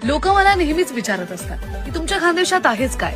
लोक मला नेहमीच विचारत असतात की तुमच्या खानदेशात आहेच काय.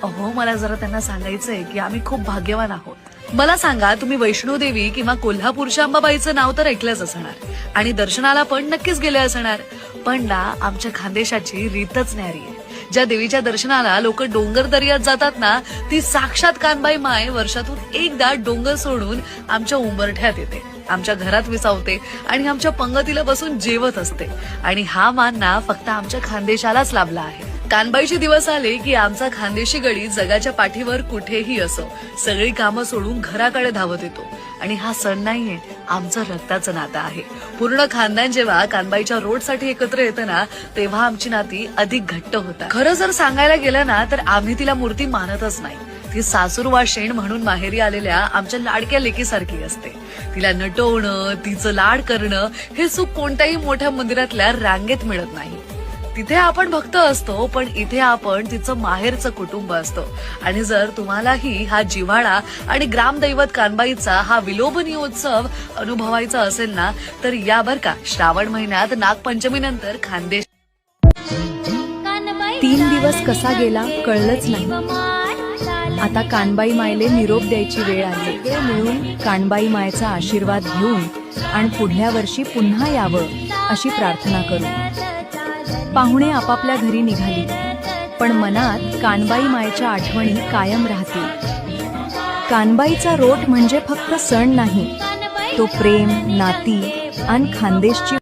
अहो, मला जरा त्यांना सांगायचंय की आम्ही खूप भाग्यवान आहोत. मला सांगा, तुम्ही वैष्णोदेवी किंवा कोल्हापूरच्या अंबाबाईचं नाव तर ऐकलंच असणार आणि दर्शनाला पण नक्कीच गेले असणार. पण ना, आमच्या खानदेशाची रीतच न्यारी आहे. ज्या देवीच्या दर्शनाला लोक डोंगर दर्यात जातात ना, ती साक्षात कानबाई माय वर्षातून एकदा डोंगर सोडून आमच्या उंबरठ्यात येते, आमच्या घरात विसावते आणि आमच्या पंगतीला बसून जेवत असते. आणि हा मान ना फक्त आमच्या खानदेशालाच लाभला आहे. कानबाईचे दिवस आले की आमचा खानदेशी गडी जगाच्या पाठीवर कुठेही असो, सगळी कामं सोडून घराकडे धावत येतो. आणि हा सण नाहीये, आमचं रक्ताचं नातं आहे. पूर्ण खानदान जेव्हा कानबाईच्या रोडसाठी एकत्र येतं ना, तेव्हा आमची नाती अधिक घट्ट होतात. खरं जर सांगायला गेलं ना, तर आम्ही तिला मूर्ती मानतच नाही. ती सासूरवा शेण म्हणून माहेरी आलेल्या आमच्या लाडक्या लेकीसारखी असते. तिला नटवणं, तिचं लाड करणं हे सुख कोणत्याही मोठ्या मंदिरातल्या रांगेत मिळत नाही. तिथे आपण भक्त असतो, पण इथे आपण तिचं माहेरचं कुटुंब असतो. आणि जर तुम्हालाही हा जिव्हाळा आणि ग्रामदैवत कानबाईचा हा विलोभनीय उत्सव अनुभवायचा असेल ना, तर या बर का, श्रावण महिन्यात नागपंचमीनंतर खानदेश. 3 दिवस कसा गेला कळलंच नाही. आता कानबाई मायले निरोप द्यायची वेळ आली. मिळून कानबाई मायचा आशीर्वाद घेऊन आणि पुढल्या वर्षी पुन्हा यावं अशी प्रार्थना करू. पाहुणे आपापल्या घरी निघाली, पण मनात कानबाई मायच्या आठवणी कायम राहतील. कानबाईचा रोट म्हणजे फक्त सण नाही, तो प्रेम, नाती आणि खानदेशची